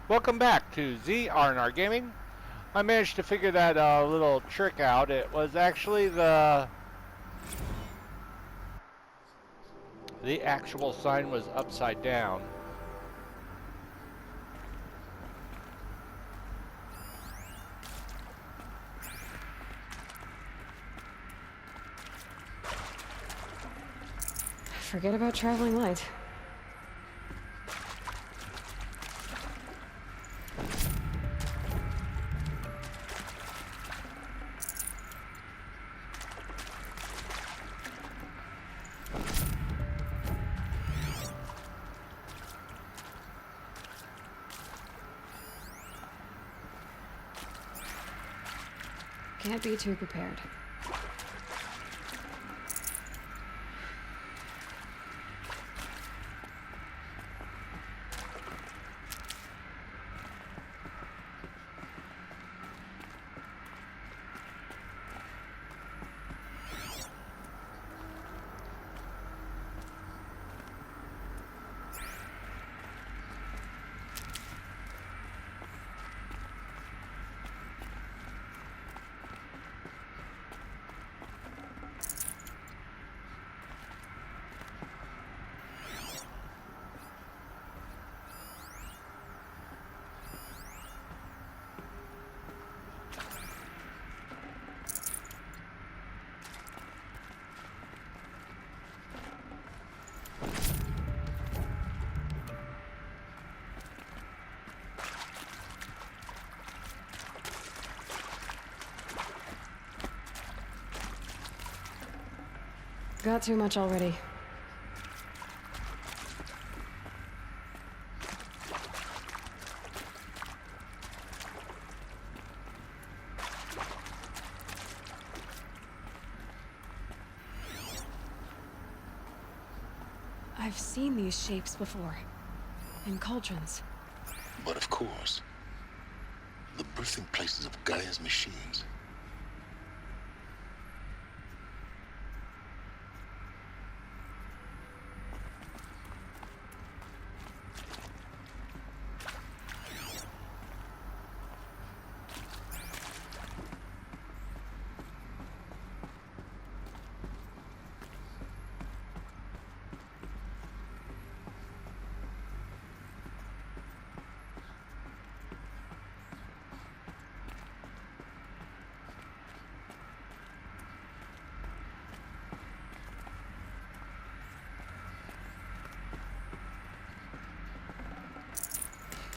Welcome back to ZRNR Gaming. I managed to figure that little trick out. It was actually the actual sign was upside down. Forget about traveling light. Can't be too prepared. Got too much already. I've seen these shapes before. In cauldrons. But of course, the birthing places of Gaia's machines.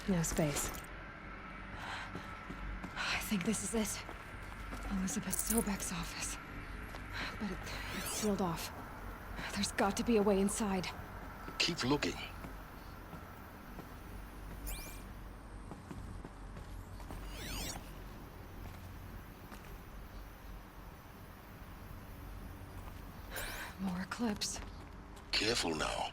No space. I think this is it. Elizabeth Sobek's office. But it's sealed off. There's got to be a way inside. Keep looking. More clips. Careful now.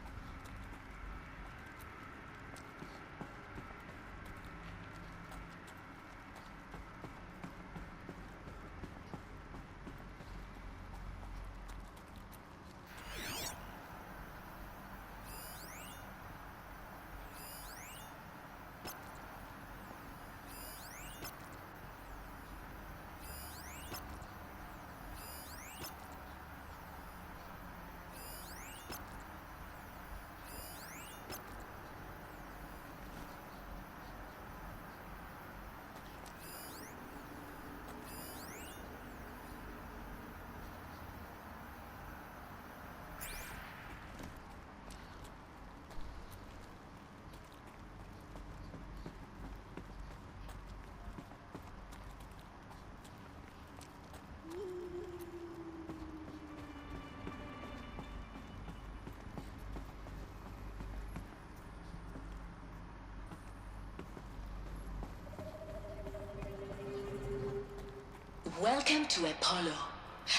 Welcome to Apollo,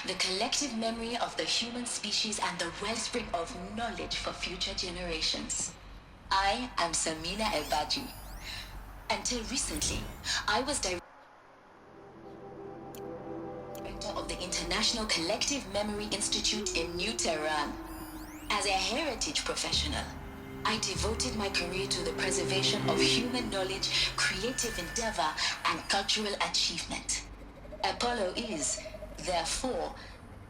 the collective memory of the human species and the wellspring of knowledge for future generations. I am Samina Elbaji. Until recently, I was director of the International Collective Memory Institute in New Tehran. As a heritage professional, I devoted my career to the preservation of human knowledge, creative endeavor, and cultural achievement. Apollo is, therefore,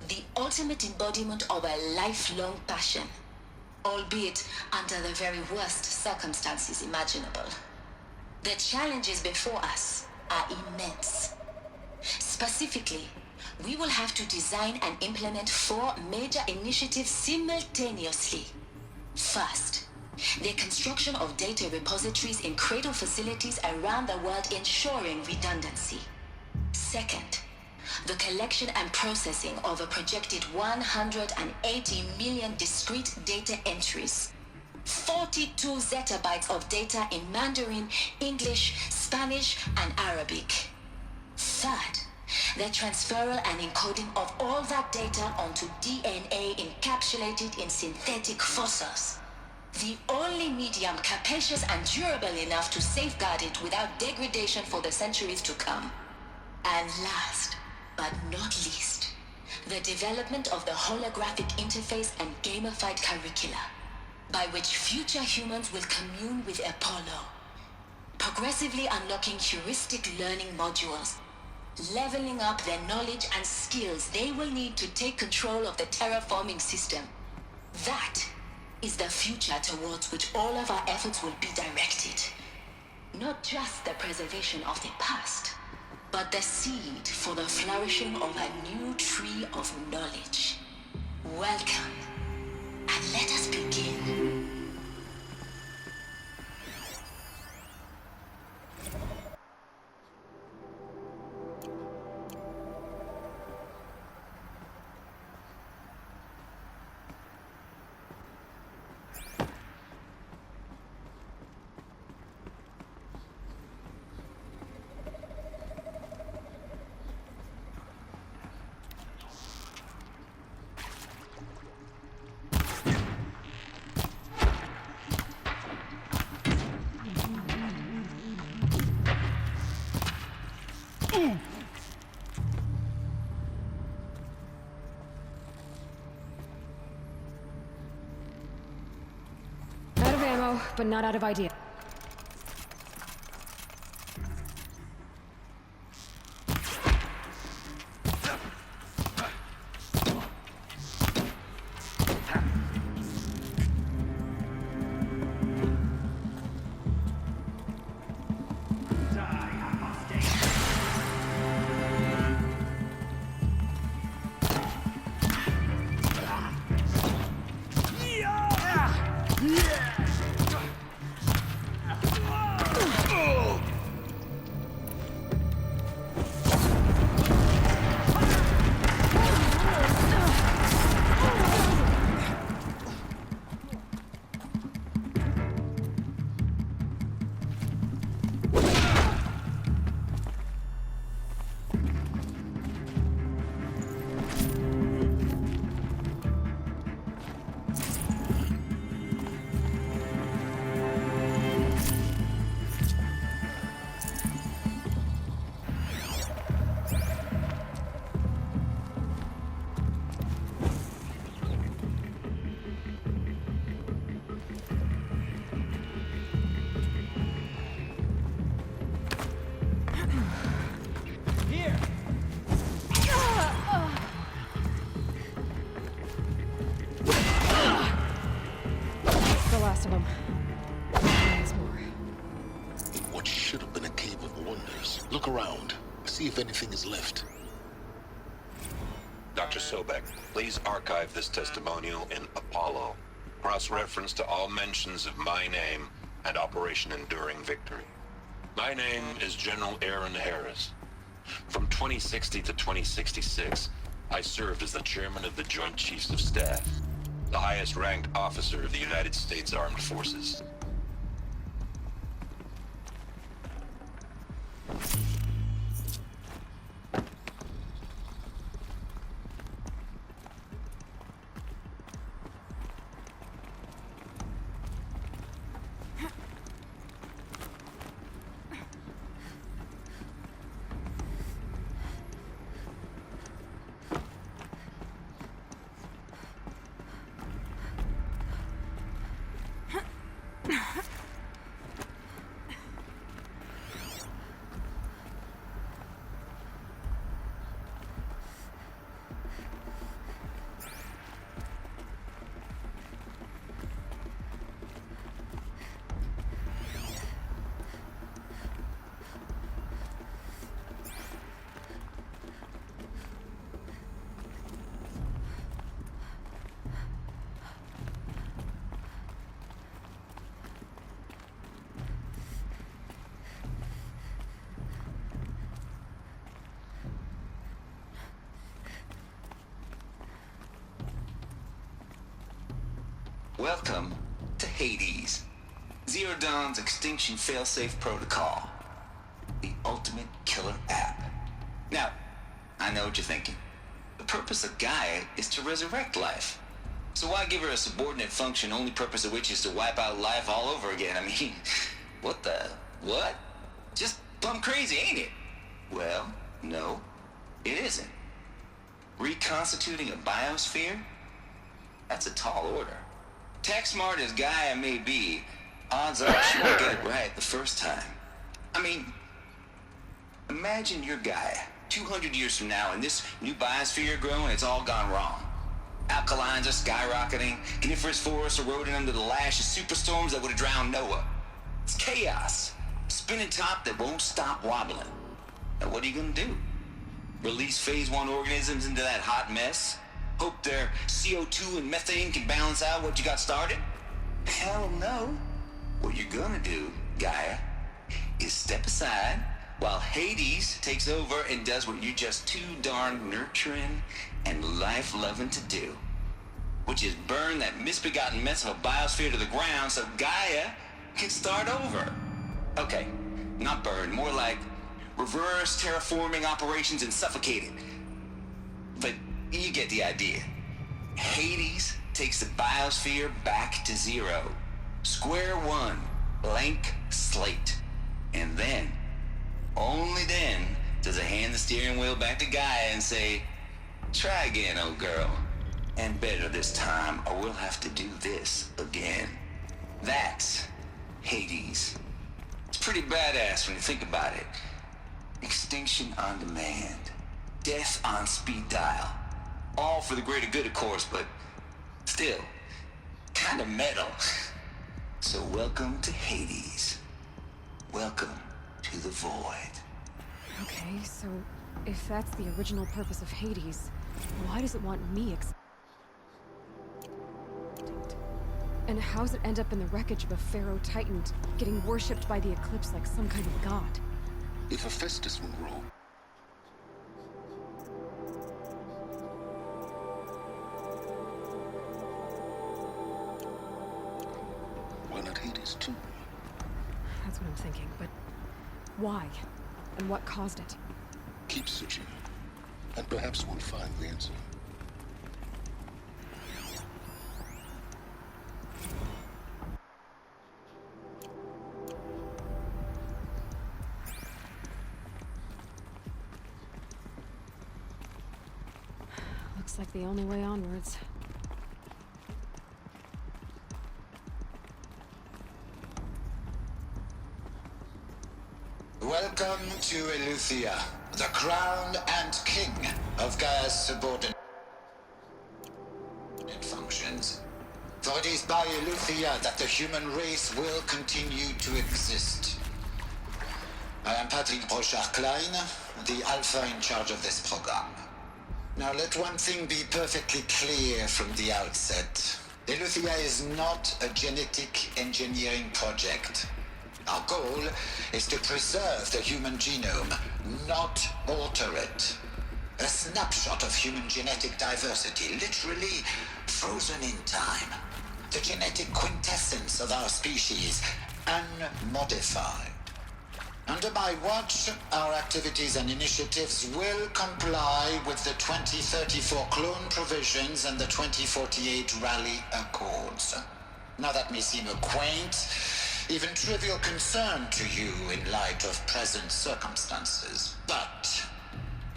the ultimate embodiment of a lifelong passion, albeit under the very worst circumstances imaginable. The challenges before us are immense. Specifically, we will have to design and implement 4 major initiatives simultaneously. First, the construction of data repositories in cradle facilities around the world ensuring redundancy. Second, the collection and processing of a projected 180 million discrete data entries. 42 zettabytes of data in Mandarin, English, Spanish, and Arabic. Third, the transferal and encoding of all that data onto DNA encapsulated in synthetic fossils. The only medium capacious and durable enough to safeguard it without degradation for the centuries to come. And last, but not least, the development of the holographic interface and gamified curricula, by which future humans will commune with Apollo, progressively unlocking heuristic learning modules, leveling up their knowledge and skills they will need to take control of the terraforming system. That is the future towards which all of our efforts will be directed. Not just the preservation of the past, but the seed for the flourishing of a new tree of knowledge. Welcome, and let us begin. Out of ammo, but not out of ideas. The last of them. There's more. In what should have been a cave of wonders. Look around. See if anything is left. Dr. Sobek, please archive this testimonial in Apollo. Cross-reference to all mentions of my name and Operation Enduring Victory. My name is General Aaron Harris. From 2060 to 2066, I served as the chairman of the Joint Chiefs of Staff, the highest-ranked officer of the United States Armed Forces. Welcome to Hades, Zero Dawn's extinction failsafe protocol, the ultimate killer app. Now, I know what you're thinking. The purpose of Gaia is to resurrect life. So why give her a subordinate function, only purpose of which is to wipe out life all over again? I mean, what? Just plumb crazy, ain't it? Well, no, it isn't. Reconstituting a biosphere? That's a tall order. Tech smart as Gaia may be, odds are she won't get it right the first time. I mean, imagine you're Gaia, 200 years from now, and this new biosphere growing, it's all gone wrong. Alkalines are skyrocketing, coniferous forests eroding under the lash of superstorms that would have drowned Noah. It's chaos, spinning top that won't stop wobbling. Now what are you gonna do? Release phase 1 organisms into that hot mess? Hope their CO2 and methane can balance out what you got started? Hell no. What you're gonna do, Gaia, is step aside while Hades takes over and does what you're just too darn nurturing and life-loving to do, which is burn that misbegotten mess of a biosphere to the ground so Gaia can start over. Okay, not burn, more like reverse terraforming operations and suffocate it. But you get the idea. Hades takes the biosphere back to zero. Square one, blank slate. And then, only then, does it hand the steering wheel back to Gaia and say, try again, old girl. And better this time, or we'll have to do this again. That's Hades. It's pretty badass when you think about it. Extinction on demand. Death on speed dial. All for the greater good, of course, but still, kind of metal. So welcome to Hades. Welcome to the void. Okay, so if that's the original purpose of Hades, why does it want me extinct? And how's it end up in the wreckage of a pharaoh titan, getting worshipped by the Eclipse like some kind of god? If Hephaestus were wrong, why not Hades too? That's what I'm thinking, but why? And what caused it? Keep searching, and perhaps we'll find the answer. Looks like the only way onwards. Welcome to Eleuthia, the crown and king of Gaia's subordinate functions. For it is by Eleuthia that the human race will continue to exist. I am Patrick Brochard-Klein, the alpha in charge of this program. Now let one thing be perfectly clear from the outset. Eleuthia is not a genetic engineering project. Our goal is to preserve the human genome, not alter it. A snapshot of human genetic diversity, literally frozen in time. The genetic quintessence of our species, unmodified. Under my watch, our activities and initiatives will comply with the 2034 clone provisions and the 2048 Rally Accords. Now that may seem a quaint, even trivial concern to you in light of present circumstances, but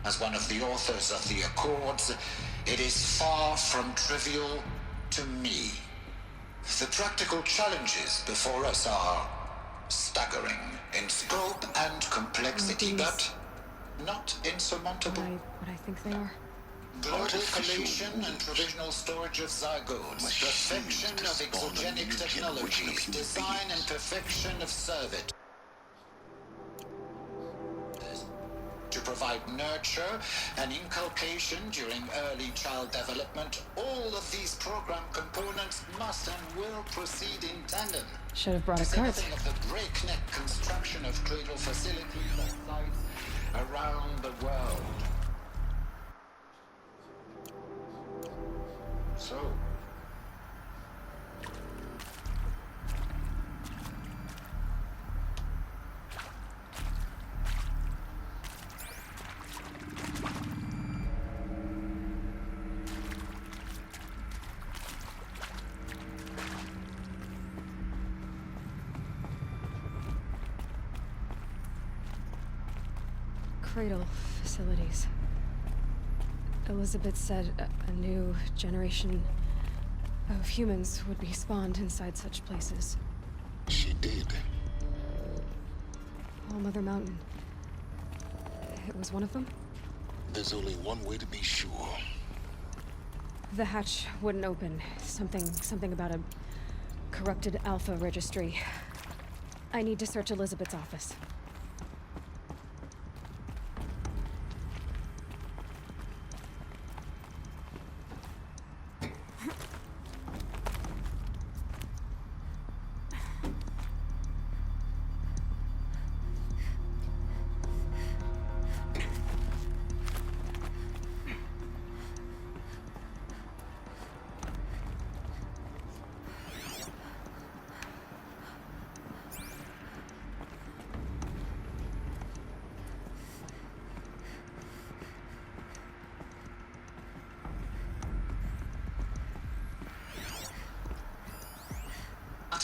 as one of the authors of the Accords, it is far from trivial to me. The practical challenges before us are staggering in scope and complexity, but not insurmountable. What I think they are? Global Artificial collation and provisional storage of zygotes, perfection of exogenic technologies, design and perfection of service. To provide nurture and inculcation during early child development, all of these program components must and will proceed in tandem. Should have brought a To say cart. nothing of the breakneck construction of cradle facilities at sites around the world. So, cradle facilities. Elizabeth said a new generation of humans would be spawned inside such places. She did. All Mother Mountain. It was one of them? There's only one way to be sure. The hatch wouldn't open. Something about a corrupted Alpha registry. I need to search Elizabeth's office.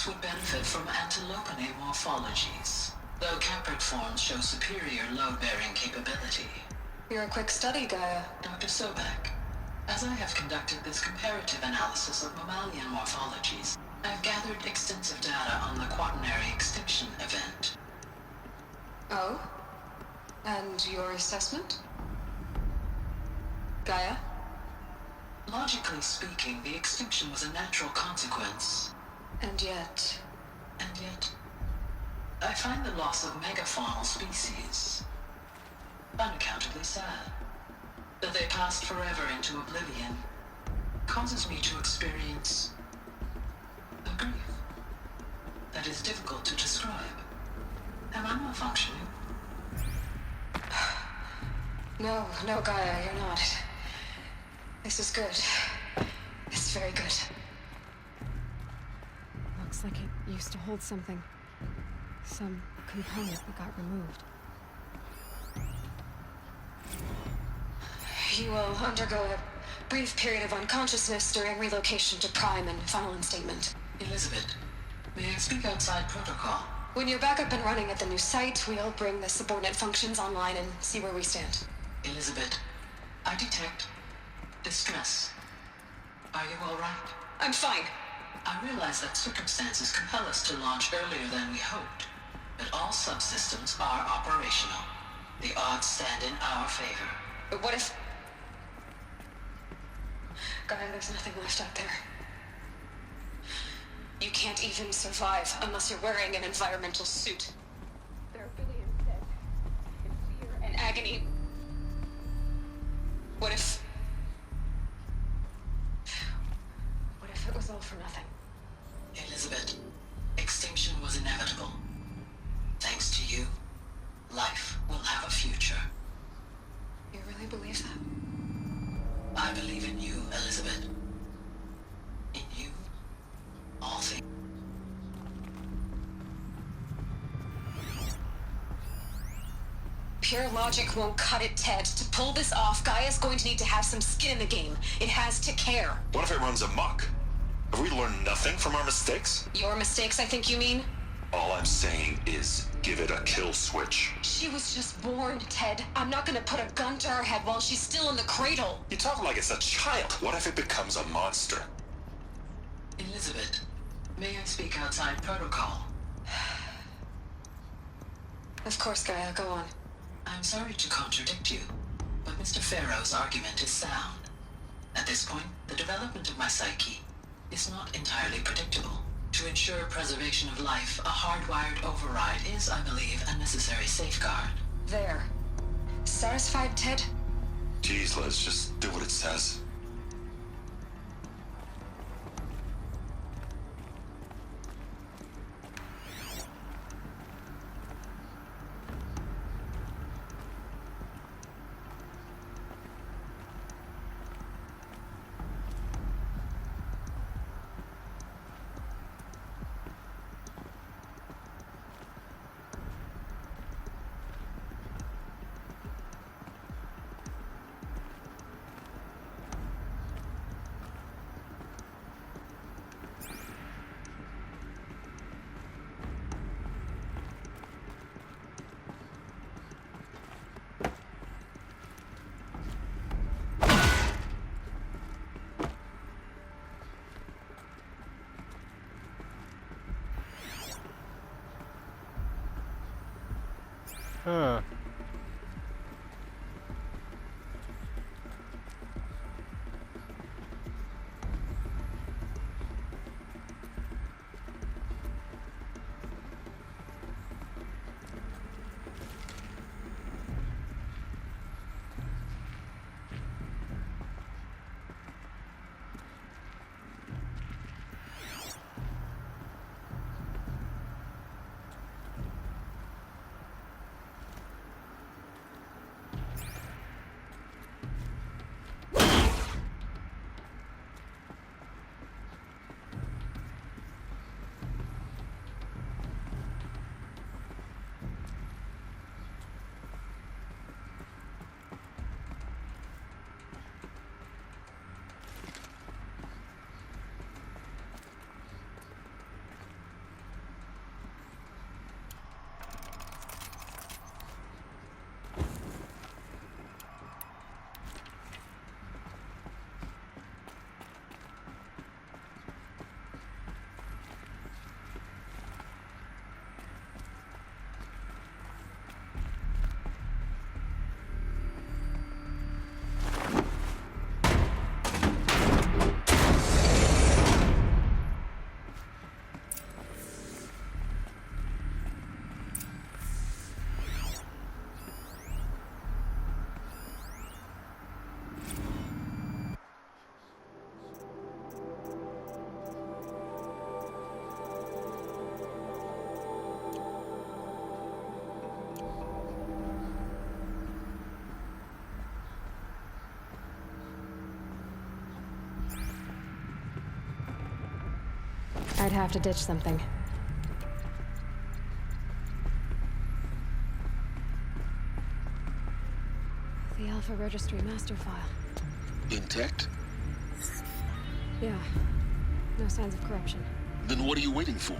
Would benefit from antilopine morphologies, though caprid forms show superior load-bearing capability. You're a quick study, Gaia. Dr. Sobek, as I have conducted this comparative analysis of mammalian morphologies, I've gathered extensive data on the quaternary extinction event. Oh? And your assessment? Gaia? Logically speaking, the extinction was a natural consequence. And yet, I find the loss of megafaunal species unaccountably sad. That they passed forever into oblivion causes me to experience a grief that is difficult to describe. Am I malfunctioning? No, Gaia, you're not. This is good. It's very good. Looks like it used to hold something. Some component that got removed. You will undergo a brief period of unconsciousness during relocation to Prime and final instatement. Elizabeth, may I speak outside protocol? When you're back up and running at the new site, we'll bring the subordinate functions online and see where we stand. Elizabeth, I detect distress. Are you all right? I'm fine. I realize that circumstances compel us to launch earlier than we hoped, but all subsystems are operational. The odds stand in our favor. But what if... Gaia, there's nothing left out there. You can't even survive unless you're wearing an environmental suit. There are billions dead, in fear and agony. What if it was all for nothing? Elizabeth, extinction was inevitable. Thanks to you, life will have a future. You really believe that? I believe in you, Elizabeth. In you, all things. Pure logic won't cut it, Ted. To pull this off, Gaia's going to need to have some skin in the game. It has to care. What if it runs amok? Have we learned nothing from our mistakes? Your mistakes, I think you mean? All I'm saying is, give it a kill switch. She was just born, Ted. I'm not gonna put a gun to her head while she's still in the cradle. You talk like it's a child. What if it becomes a monster? Elizabeth, may I speak outside protocol? Of course, Gaia, go on. I'm sorry to contradict you, but Mr. Farrow's argument is sound. At this point, the development of my psyche is not entirely predictable. To ensure preservation of life, a hardwired override is, I believe, a necessary safeguard. There. Satisfied, Ted? Geez, let's just do what it says. Huh. I'd have to ditch something. The Alpha Registry master file. Intact? Yeah. No signs of corruption. Then what are you waiting for?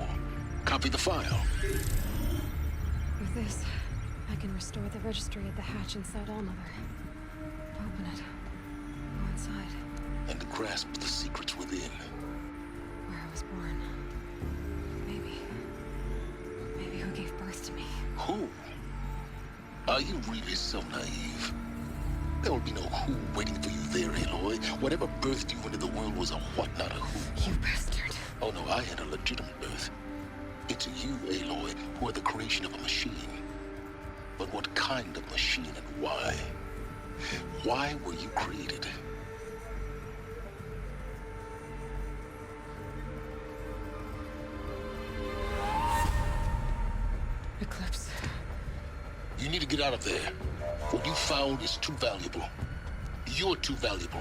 Copy the file. With this, I can restore the registry at the hatch inside Allmother. Open it. Go inside. And grasp the secrets within. Where I was born. Maybe who gave birth to me. Who? Are you really so naive? There will be no who waiting for you there, Aloy. Whatever birthed you into the world was a what, not a who. You bastard. Oh no, I had a legitimate birth. It's you, Aloy, who are the creation of a machine. But what kind of machine and why? Why were you created? Eclipse. You need to get out of there. What you found is too valuable. You're too valuable.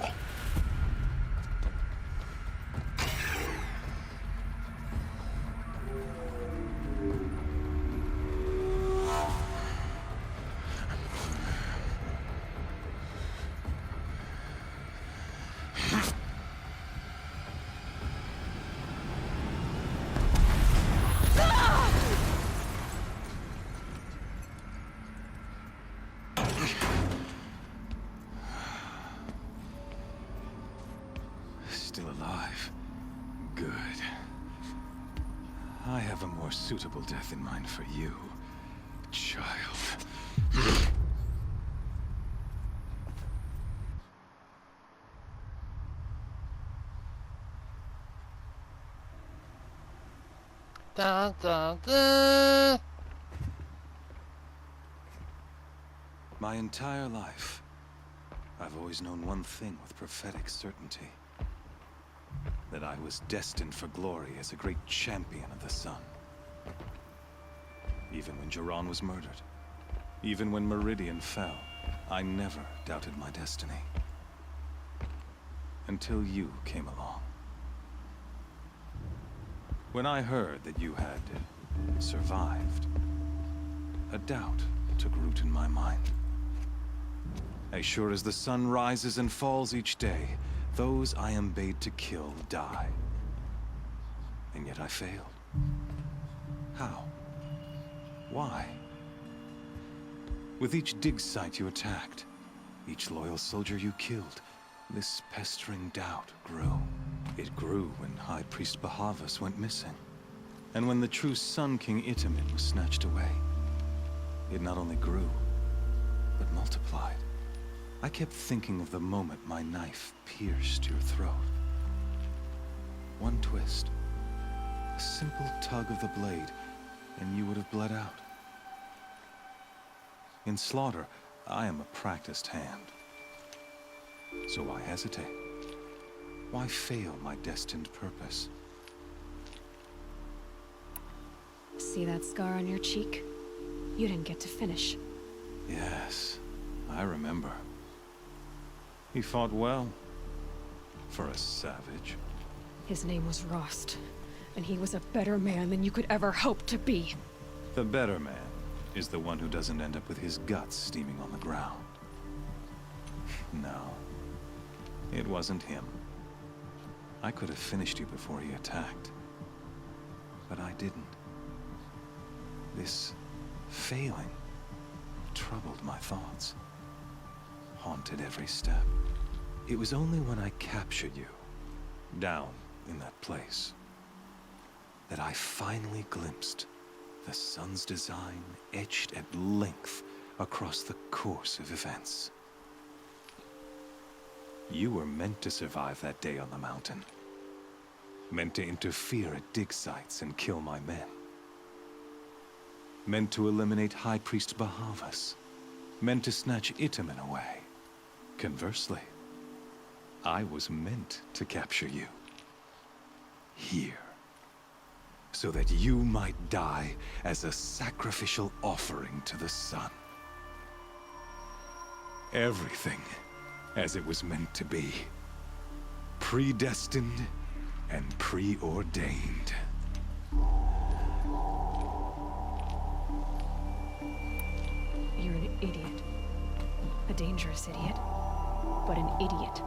Still alive. Good. I have a more suitable death in mind for you, child. Dun, dun, dun. My entire life, I've always known one thing with prophetic certainty. That I was destined for glory as a great champion of the sun. Even when Jiran was murdered, even when Meridian fell, I never doubted my destiny. Until you came along. When I heard that you had survived, a doubt took root in my mind. As sure as the sun rises and falls each day, those I am bade to kill die. And yet I failed. How? Why? With each dig site you attacked, each loyal soldier you killed, this pestering doubt grew. It grew when High Priest Bahavas went missing, and when the true Sun King Itamin was snatched away. it not only grew, but multiplied. I kept thinking of the moment my knife pierced your throat. One twist, a simple tug of the blade, and you would have bled out. In slaughter, I am a practiced hand. So why hesitate? Why fail my destined purpose? See that scar on your cheek? You didn't get to finish. Yes, I remember. He fought well. For a savage. His name was Rost, and he was a better man than you could ever hope to be. The better man is the one who doesn't end up with his guts steaming on the ground. No, it wasn't him. I could have finished you before he attacked. But I didn't. This failing troubled my thoughts, haunted every step. It was only when I captured you, down in that place, that I finally glimpsed the sun's design etched at length across the course of events. You were meant to survive that day on the mountain. Meant to interfere at dig sites and kill my men. Meant to eliminate High Priest Bahavas. Meant to snatch Itamen away. Conversely, I was meant to capture you. Here. So that you might die as a sacrificial offering to the sun. Everything as it was meant to be. Predestined and preordained. You're an idiot. A dangerous idiot. But an idiot.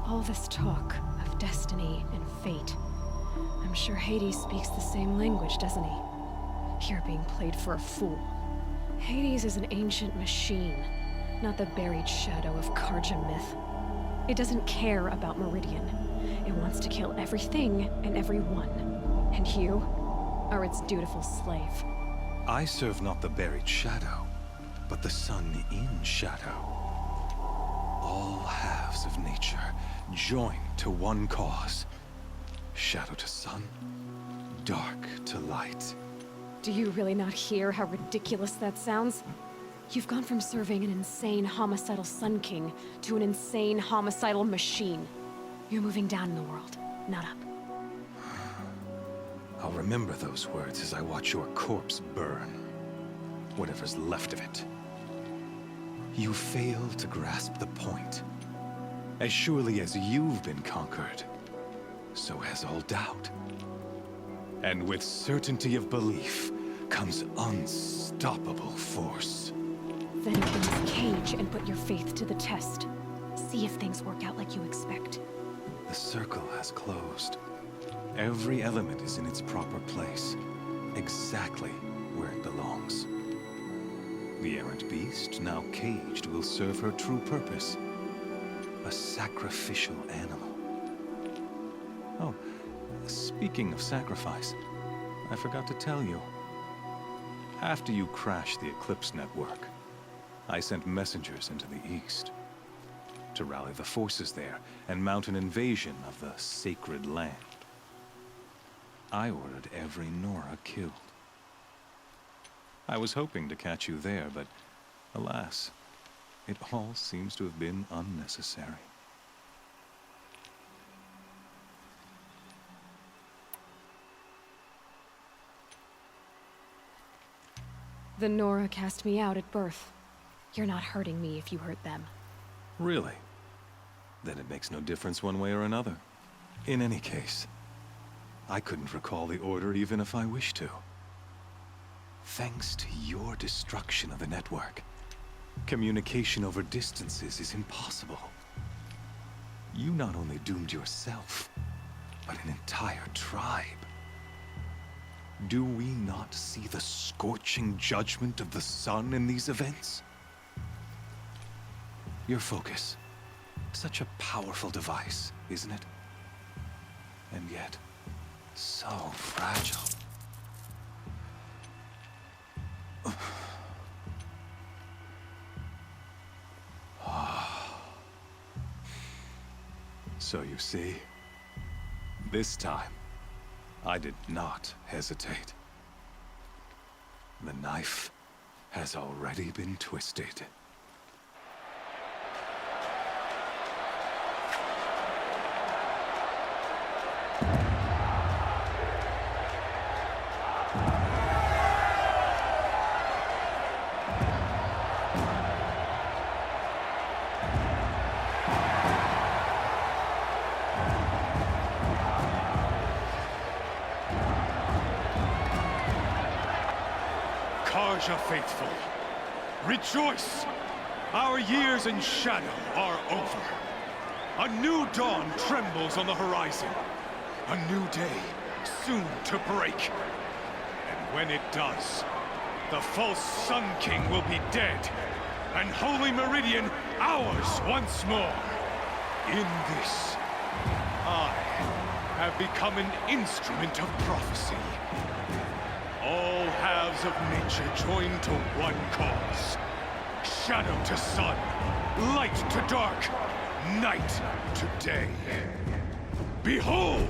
All this talk of destiny and fate. I'm sure Hades speaks the same language, doesn't he? You're being played for a fool. Hades is an ancient machine, not the buried shadow of Karja myth. It doesn't care about Meridian. It wants to kill everything and everyone. And you are its dutiful slave. I serve not the buried shadow, but the sun in shadow. All halves of nature joined to one cause. Shadow to sun, dark to light. Do you really not hear how ridiculous that sounds? You've gone from serving an insane homicidal Sun King to an insane homicidal machine. You're moving down in the world, not up. I'll remember those words as I watch your corpse burn. Whatever's left of it. You fail to grasp the point. As surely as you've been conquered, so has all doubt. And with certainty of belief comes unstoppable force. Then open this cage and put your faith to the test. See if things work out like you expect. The circle has closed. Every element is in its proper place, exactly where it belongs. The errant beast, now caged, will serve her true purpose. A sacrificial animal. Oh, speaking of sacrifice, I forgot to tell you. After you crashed the Eclipse network, I sent messengers into the east to rally the forces there and mount an invasion of the sacred land. I ordered every Nora killed. I was hoping to catch you there, but alas, it all seems to have been unnecessary. The Nora cast me out at birth. You're not hurting me if you hurt them. Really? Then it makes no difference one way or another. In any case, I couldn't recall the order even if I wished to. Thanks to your destruction of the network, communication over distances is impossible. You not only doomed yourself, but an entire tribe. Do we not see the scorching judgment of the sun in these events? Your focus. Such a powerful device, isn't it? And yet, so fragile. So you see, this time, I did not hesitate. The knife has already been twisted. Karja faithful, rejoice! Our years in shadow are over. A new dawn trembles on the horizon. A new day soon to break. And when it does, the false Sun King will be dead, and Holy Meridian ours once more. In this, I have become an instrument of prophecy. All halves of nature join to one cause. Shadow to sun, light to dark, night to day. Behold!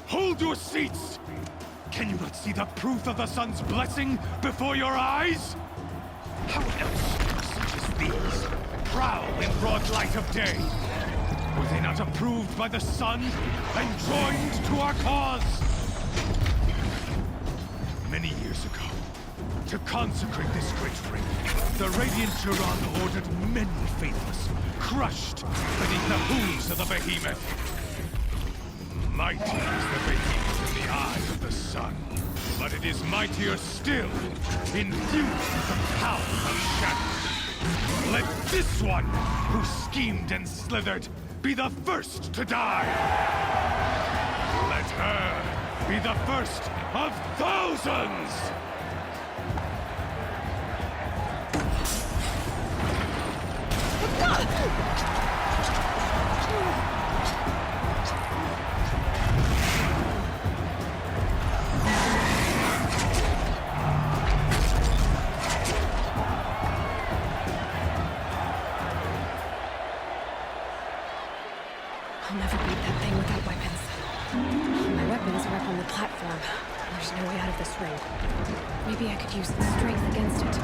Hold your seats! Can you not see the proof of the sun's blessing before your eyes? How else, such as these, prowl in broad light of day? Were they not approved by the sun and joined to our cause? Many years ago, to consecrate this great ring, the Radiant Turan ordered many faithless, crushed beneath the hooves of the behemoth. Mighty is the behemoth in the eyes of the sun, but it is mightier still, infused with the power of shadow. Let this one, who schemed and slithered, be the first to die! Let her be the first of thousands! I'll never beat that thing without weapons. My weapons are up on the platform. There's no way out of this ring. Maybe I could use the strength against it.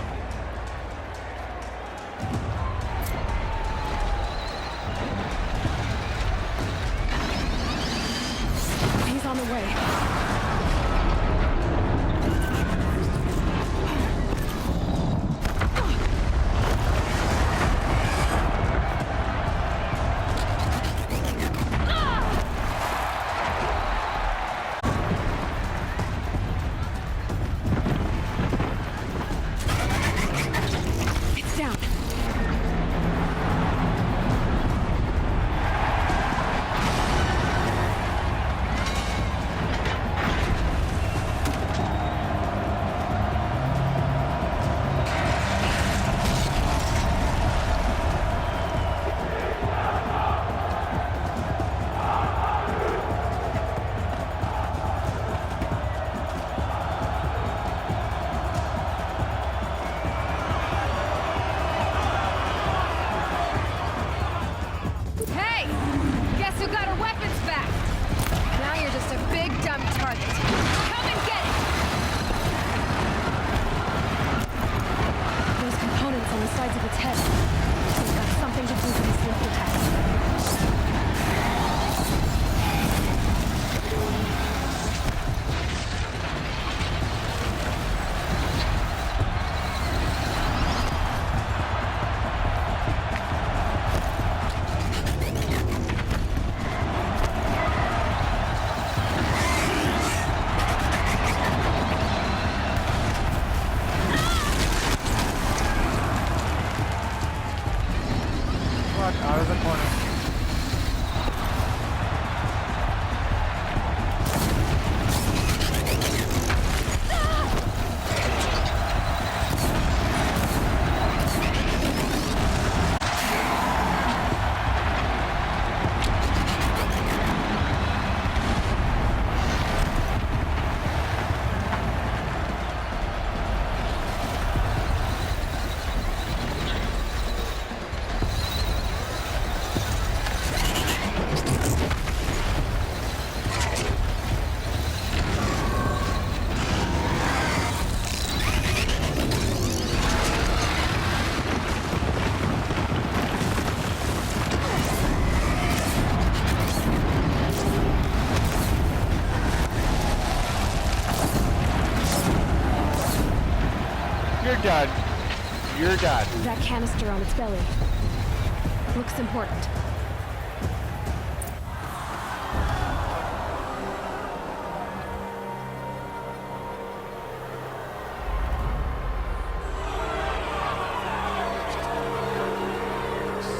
He's on the way. Out of the corner. done. You're done. That canister on its belly. Looks important.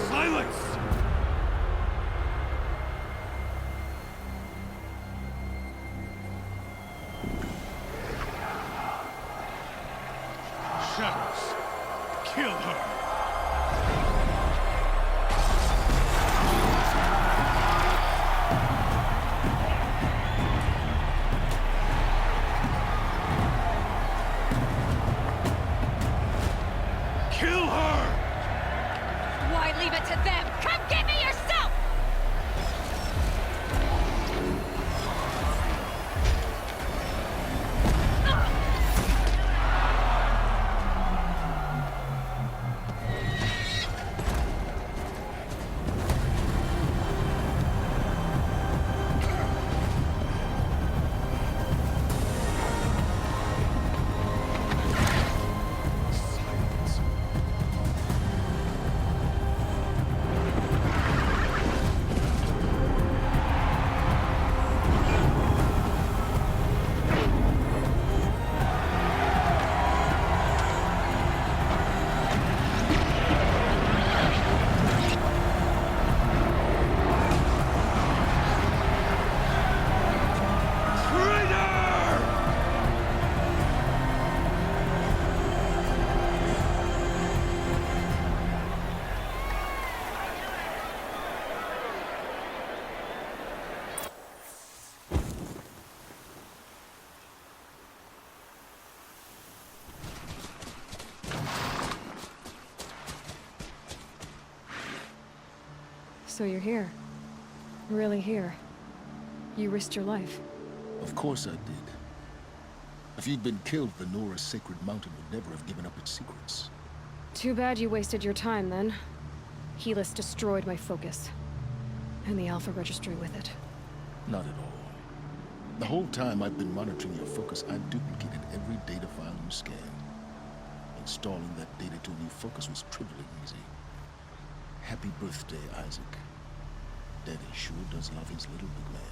Silence! Shadows, kill her! Kill her! Why leave it to them? Come get me yourself! So you're here. Really here. You risked your life. Of course I did. If you'd been killed, the Nora's sacred mountain would never have given up its secrets. Too bad you wasted your time, then. Helis destroyed my focus. And the Alpha Registry with it. Not at all. The whole time I've been monitoring your focus, I've duplicated every data file you scanned. Installing that data to a new focus was trivially easy. Happy birthday, Isaac. Daddy sure does love his little big man.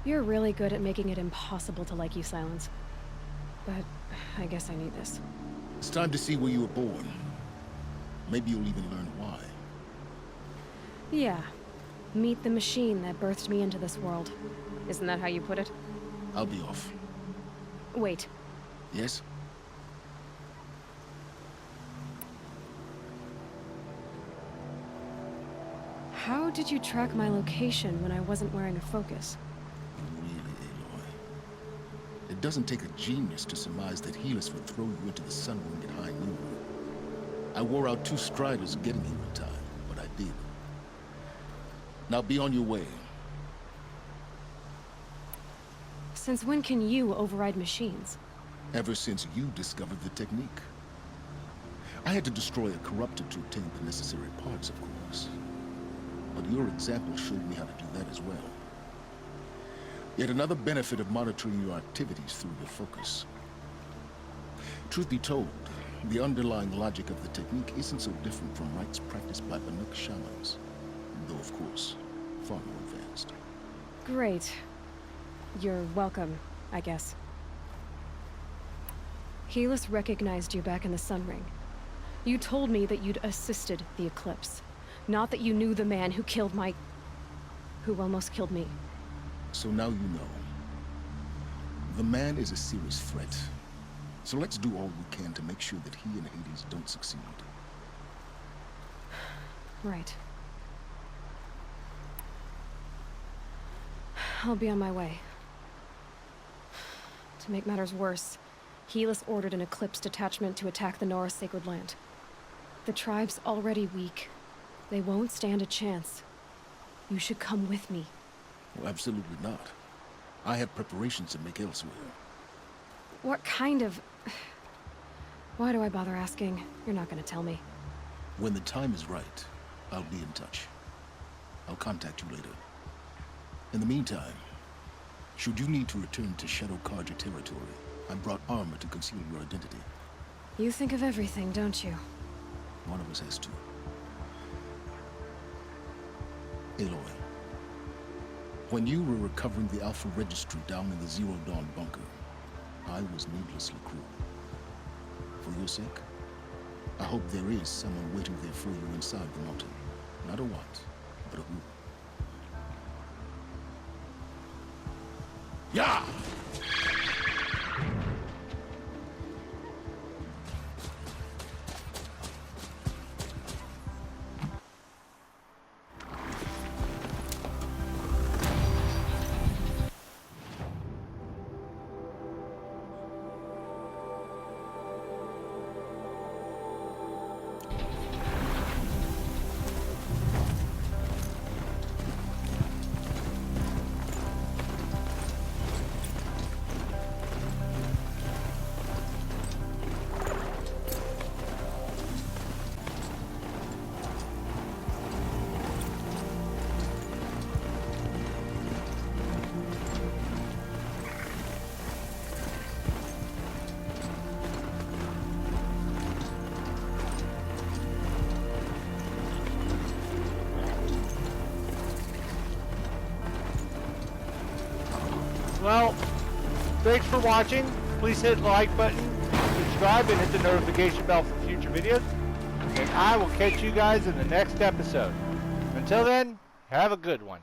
You're really good at making it impossible to like you, Silence. But I guess I need this. It's time to see where you were born. Maybe you'll even learn why. Yeah. Meet the machine that birthed me into this world. Isn't that how you put it? I'll be off. Wait. Yes? How did you track my location when I wasn't wearing a focus? Really, Aloy. It doesn't take a genius to surmise that Helis would throw you into the sun ring at high noon. I wore out 2 striders getting here in time, but I did. Now be on your way. Since when can you override machines? Ever since you discovered the technique. I had to destroy a corruptor to obtain the necessary parts, of course. But your example showed me how to do that as well. Yet another benefit of monitoring your activities through your focus. Truth be told, the underlying logic of the technique isn't so different from rites practiced by Banuk shamans. Though, of course, far more advanced. Great. You're welcome, I guess. Helis recognized you back in the Sun Ring. You told me that you'd assisted the Eclipse. Not that you knew the man who killed who almost killed me. So now you know. The man is a serious threat. So let's do all we can to make sure that he and Hades don't succeed. Right. I'll be on my way. To make matters worse, Helis ordered an Eclipse detachment to attack the Nora Sacred Land. The tribe's already weak. They won't stand a chance. You should come with me. Well, absolutely not. I have preparations to make elsewhere. What kind of... Why do I bother asking? You're not gonna tell me. When the time is right, I'll be in touch. I'll contact you later. In the meantime, should you need to return to Shadow Carja territory, I brought armor to conceal your identity. You think of everything, don't you? One of us has to. Aloy, when you were recovering the Alpha Registry down in the Zero Dawn bunker, I was needlessly cruel. For your sake, I hope there is someone waiting there for you inside the mountain. Not a what, but a who. Yeah! Well, thanks for watching. Please hit the like button, subscribe, and hit the notification bell for future videos. And I will catch you guys in the next episode. Until then, have a good one.